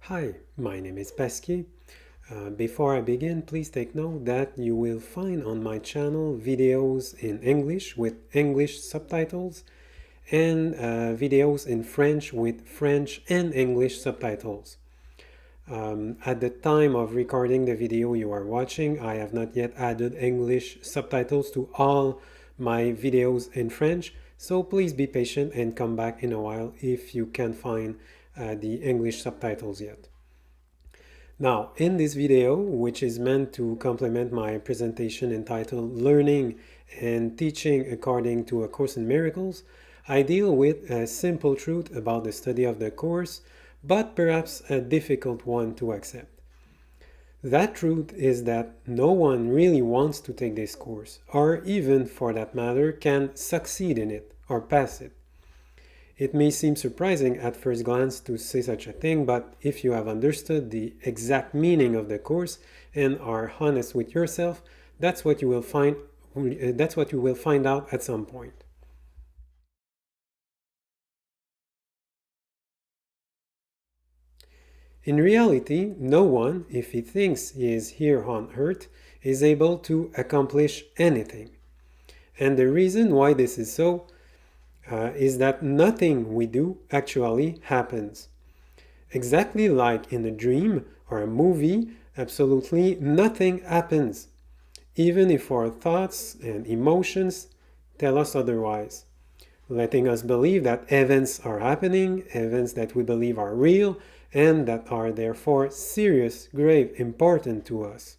Hi, my name is Pasquier. Before I begin, please take note that you will find on my channel videos in English with English subtitles and videos in French with French and English subtitles. At the time of recording the video you are watching, I have not yet added English subtitles to all my videos in French, so please be patient and come back in a while if you can't find the English subtitles yet. Now, in this video, which is meant to complement my presentation entitled Learning and Teaching According to A Course in Miracles, I deal with a simple truth about the study of the Course, but perhaps a difficult one to accept. That truth is that no one really wants to take this course, or even, for that matter, can succeed in it or pass it. It may seem surprising at first glance to say such a thing, but if you have understood the exact meaning of the course and are honest with yourself, that's what you will find out at some point. In reality, no one, if he thinks he is here on earth, is able to accomplish anything. And the reason why this is so is that nothing we do actually happens. Exactly like in a dream or a movie, absolutely nothing happens, even if our thoughts and emotions tell us otherwise, letting us believe that events are happening, events that we believe are real, and that are therefore serious, grave, important to us.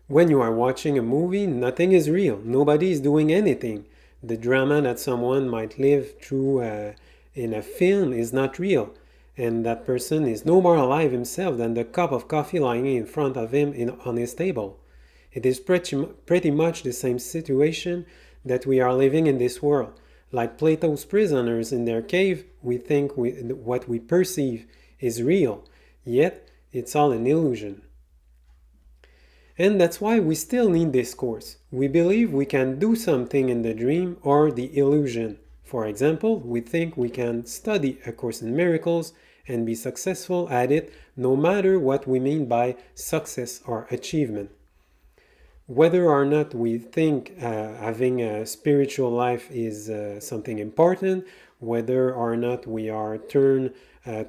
When you are watching a movie, nothing is real. Nobody is doing anything. The drama that someone might live through in a film is not real. And that person is no more alive himself than the cup of coffee lying in front of him on his table. It is pretty much the same situation that we are living in this world. Like Plato's prisoners in their cave, we think what we perceive is real, yet it's all an illusion. And that's why we still need this course. We believe we can do something in the dream or the illusion. For example, we think we can study A Course in Miracles and be successful at it no matter what we mean by success or achievement. Whether or not we think having a spiritual life is something important, whether or not we are turned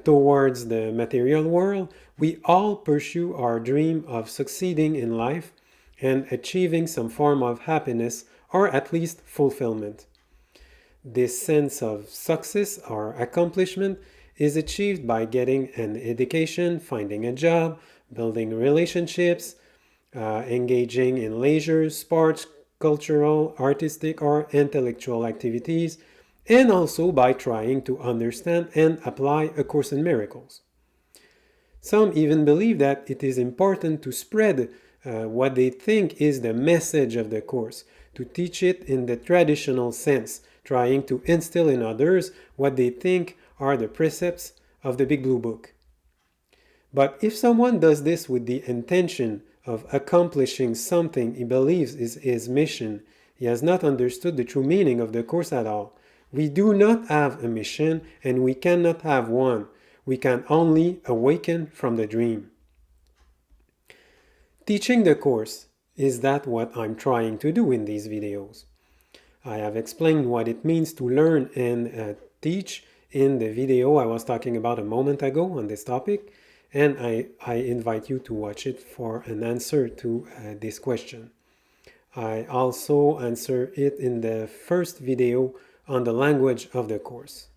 towards the material world, we all pursue our dream of succeeding in life and achieving some form of happiness or at least fulfillment. This sense of success or accomplishment is achieved by getting an education, finding a job, building relationships, engaging in leisure, sports, cultural, artistic, or intellectual activities, and also by trying to understand and apply A Course in Miracles. Some even believe that it is important to spread what they think is the message of the Course, to teach it in the traditional sense, trying to instill in others what they think are the precepts of the Big Blue Book. But if someone does this with the intention of accomplishing something he believes is his mission, he has not understood the true meaning of the Course at all. We do not have a mission, and we cannot have one. We can only awaken from the dream. Teaching the Course, is that what I'm trying to do in these videos? I have explained what it means to learn and teach in the video I was talking about a moment ago on this topic, and I invite you to watch it for an answer to this question. I also answer it in the first video on the language of the Course.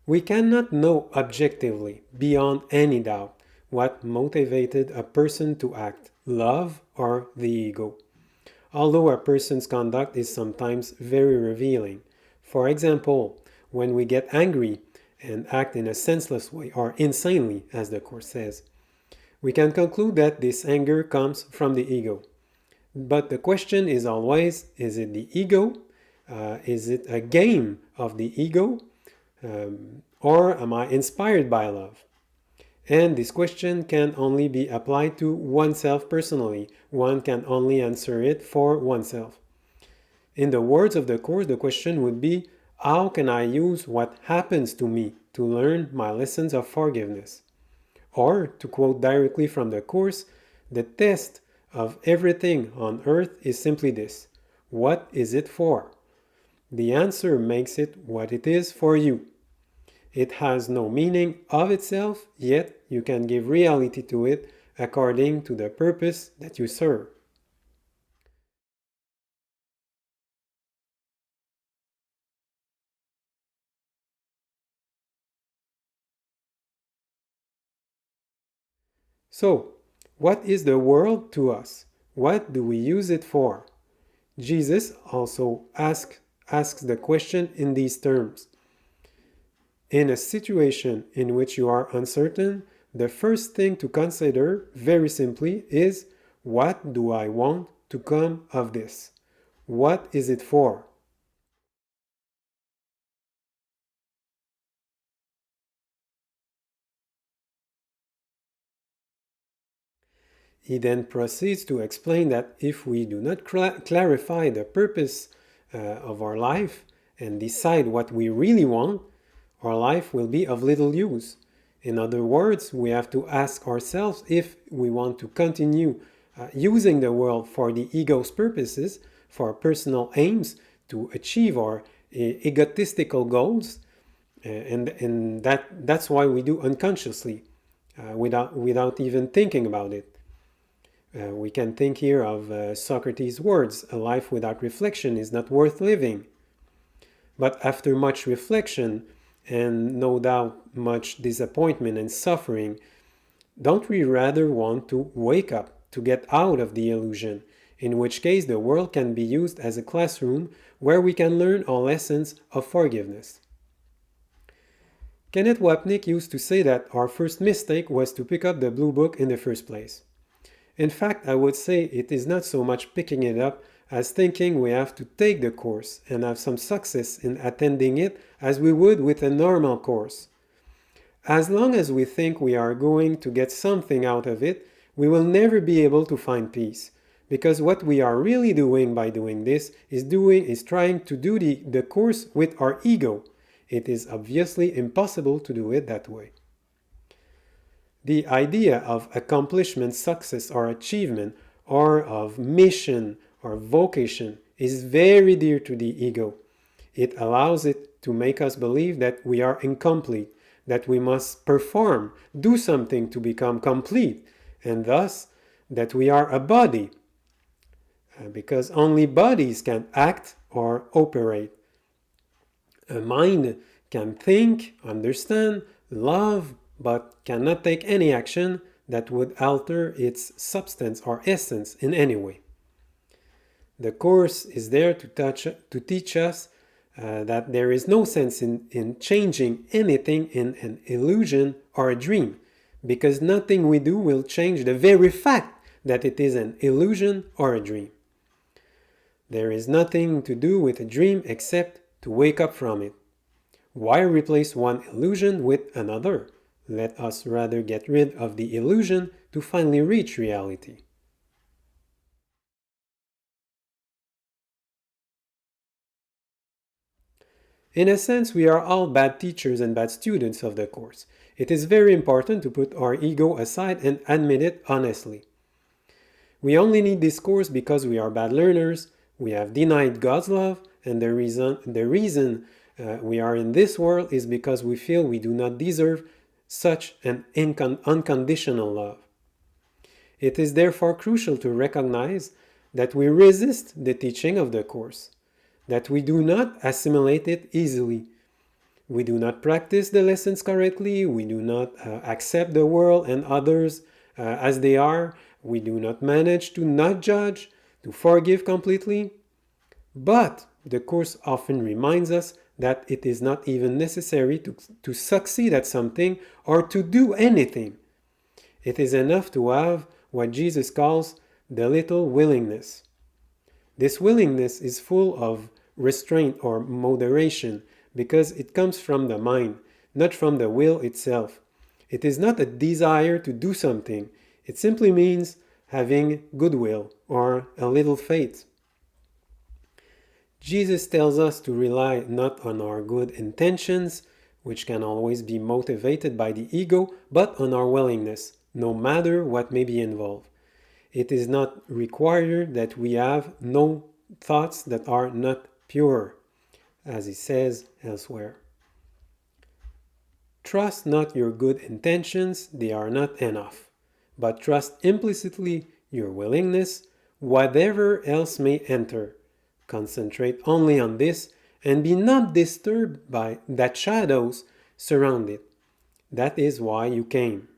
We cannot know objectively, beyond any doubt, what motivated a person to act, love or the ego. Although a person's conduct is sometimes very revealing. For example, when we get angry and act in a senseless way or insanely, as the Course says, we can conclude that this anger comes from the ego. But the question is always, is it the ego? Is it a game of the ego? Or am I inspired by love? And this question can only be applied to oneself personally. One can only answer it for oneself. In the words of the Course, the question would be, how can I use what happens to me to learn my lessons of forgiveness. Or, to quote directly from the Course, the test of everything on earth is simply this: what is it for? The answer makes it what it is for you. It has no meaning of itself, yet you can give reality to it according to the purpose that you serve. So, what is the world to us? What do we use it for? Jesus also asks the question in these terms. In a situation in which you are uncertain, the first thing to consider, very simply, is what do I want to come of this? What is it for? He then proceeds to explain that if we do not clarify the purpose of our life and decide what we really want, our life will be of little use. In other words, we have to ask ourselves if we want to continue using the world for the ego's purposes, for personal aims, to achieve our egotistical goals, and that's why we do unconsciously, without even thinking about it. We can think here of Socrates' words: a life without reflection is not worth living. But after much reflection, and no doubt much disappointment and suffering, don't we rather want to wake up, to get out of the illusion, in which case the world can be used as a classroom where we can learn all lessons of forgiveness? Kenneth Wapnick used to say that our first mistake was to pick up the Blue Book in the first place. In fact, I would say it is not so much picking it up as thinking we have to take the course and have some success in attending it as we would with a normal course. As long as we think we are going to get something out of it, we will never be able to find peace. Because what we are really doing by doing this is trying to do the course with our ego. It is obviously impossible to do it that way. The idea of accomplishment, success, or achievement, or of mission or vocation is very dear to the ego. It allows it to make us believe that we are incomplete, that we must perform, do something to become complete, and thus that we are a body, because only bodies can act or operate. A mind can think, understand, love, but cannot take any action that would alter its substance or essence in any way. The Course is there to teach us that there is no sense in changing anything in an illusion or a dream, because nothing we do will change the very fact that it is an illusion or a dream. There is nothing to do with a dream except to wake up from it. Why replace one illusion with another? Let us rather get rid of the illusion to finally reach reality. In a sense, we are all bad teachers and bad students of the Course. It is very important to put our ego aside and admit it honestly. We only need this Course because we are bad learners, we have denied God's love, and the reason we are in this world is because we feel we do not deserve such an unconditional love. It is therefore crucial to recognize that we resist the teaching of the Course, that we do not assimilate it easily. We do not practice the lessons correctly, we do not accept the world and others as they are, we do not manage to not judge, to forgive completely. But the Course often reminds us that it is not even necessary to succeed at something or to do anything. It is enough to have what Jesus calls the little willingness. This willingness is full of restraint or moderation because it comes from the mind, not from the will itself. It is not a desire to do something. It simply means having goodwill or a little faith. Jesus tells us to rely not on our good intentions, which can always be motivated by the ego, but on our willingness, no matter what may be involved. It is not required that we have no thoughts that are not pure, as he says elsewhere. Trust not your good intentions, they are not enough, but trust implicitly your willingness, whatever else may enter. Concentrate only on this and be not disturbed by that shadows surround it. That is why you came.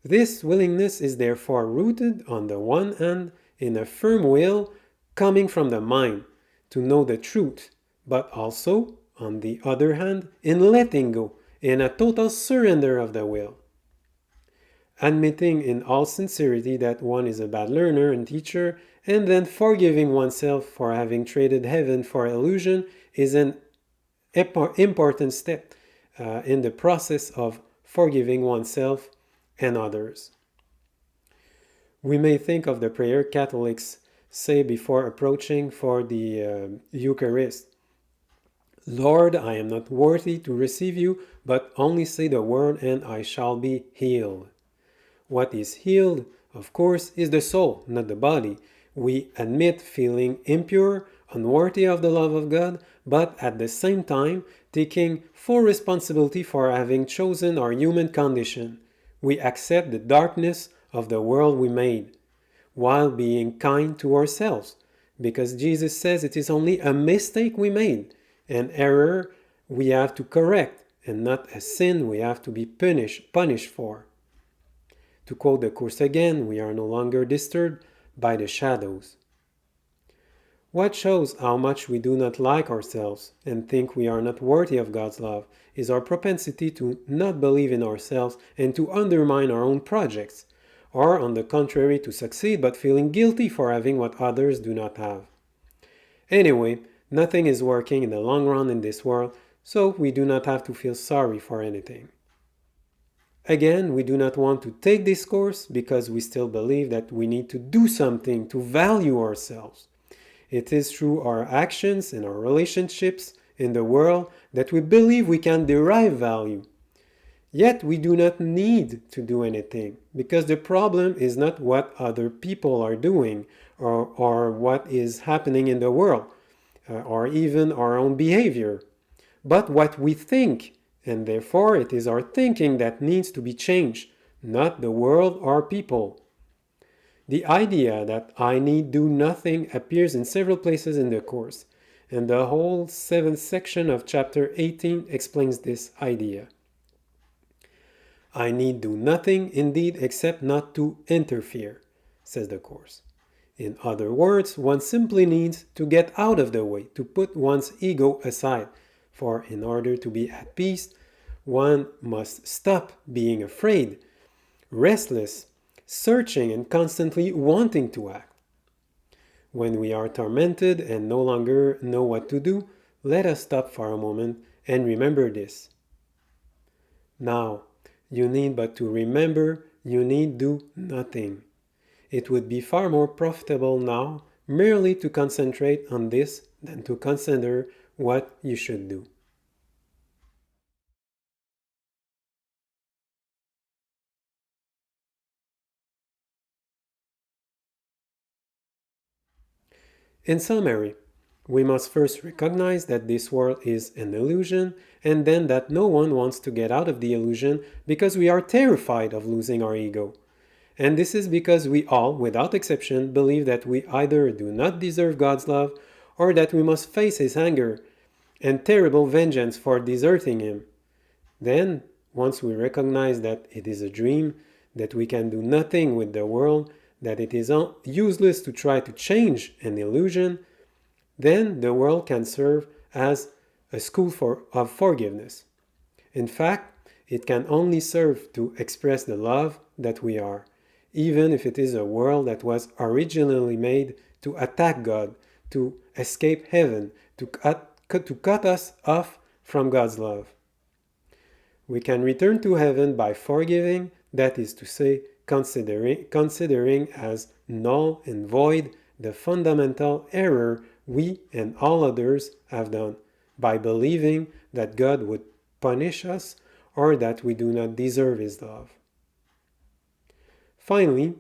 This willingness is therefore rooted on the one hand in a firm will coming from the mind to know the truth, but also, on the other hand, in letting go, in a total surrender of the will. Admitting in all sincerity that one is a bad learner and teacher, and then forgiving oneself for having traded heaven for illusion is an important step in the process of forgiving oneself and others. We may think of the prayer Catholics say before approaching for the Eucharist. Lord, I am not worthy to receive you, but only say the word and I shall be healed. What is healed, of course, is the soul, not the body. We admit feeling impure, unworthy of the love of God, but at the same time taking full responsibility for having chosen our human condition. We accept the darkness of the world we made, while being kind to ourselves, because Jesus says it is only a mistake we made, an error we have to correct, and not a sin we have to be punished for. To quote the Course again, we are no longer disturbed by the shadows. What shows how much we do not like ourselves and think we are not worthy of God's love is our propensity to not believe in ourselves and to undermine our own projects, or on the contrary to succeed but feeling guilty for having what others do not have. Anyway, nothing is working in the long run in this world, so we do not have to feel sorry for anything. Again, we do not want to take this course because we still believe that we need to do something to value ourselves. It is through our actions and our relationships in the world that we believe we can derive value. Yet we do not need to do anything, because the problem is not what other people are doing or what is happening in the world, or even our own behavior, but what we think, and therefore it is our thinking that needs to be changed, not the world or people. The idea that I need do nothing appears in several places in the Course, and the whole 7th section of chapter 18 explains this idea. I need do nothing indeed except not to interfere, says the Course. In other words, one simply needs to get out of the way, to put one's ego aside, for in order to be at peace, one must stop being afraid, restless, searching and constantly wanting to act. When we are tormented and no longer know what to do, let us stop for a moment and remember this. Now, you need but to remember you need do nothing. It would be far more profitable now merely to concentrate on this than to consider what you should do. In summary, we must first recognize that this world is an illusion, and then that no one wants to get out of the illusion because we are terrified of losing our ego. And this is because we all, without exception, believe that we either do not deserve God's love or that we must face His anger and terrible vengeance for deserting Him. Then, once we recognize that it is a dream, that we can do nothing with the world, that it is useless to try to change an illusion, then the world can serve as a school of forgiveness. In fact, it can only serve to express the love that we are, even if it is a world that was originally made to attack God, to escape heaven, to cut us off from God's love. We can return to heaven by forgiving, that is to say, considering as null and void the fundamental error we and all others have done, by believing that God would punish us or that we do not deserve His love. Finally,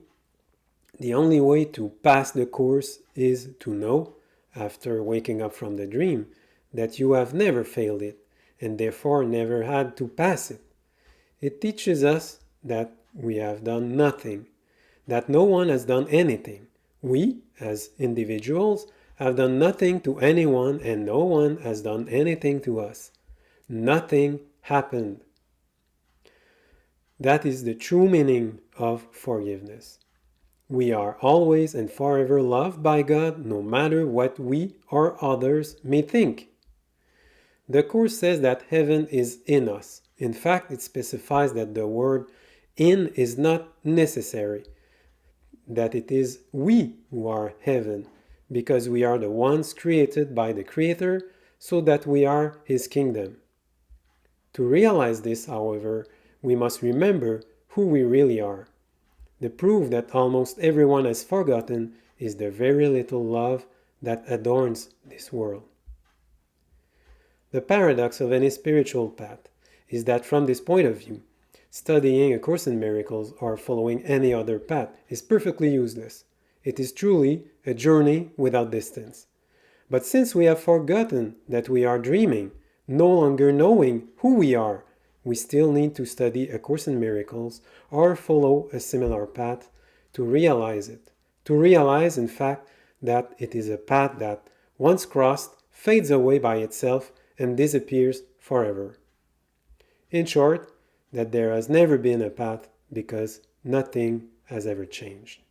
the only way to pass the course is to know, after waking up from the dream, that you have never failed it, and therefore never had to pass it. It teaches us that we have done nothing, that no one has done anything. We, as individuals, have done nothing to anyone, and no one has done anything to us. Nothing happened. That is the true meaning of forgiveness. We are always and forever loved by God, no matter what we or others may think. The Course says that heaven is in us. In fact, it specifies that the word in is not necessary, that it is we who are heaven, because we are the ones created by the Creator, so that we are His kingdom. To realize this, however, we must remember who we really are. The proof that almost everyone has forgotten is the very little love that adorns this world. The paradox of any spiritual path is that from this point of view, studying A Course in Miracles or following any other path is perfectly useless. It is truly a journey without distance. But since we have forgotten that we are dreaming, no longer knowing who we are, we still need to study A Course in Miracles or follow a similar path to realize it. To realize, in fact, that it is a path that, once crossed, fades away by itself and disappears forever. In short, that there has never been a path because nothing has ever changed.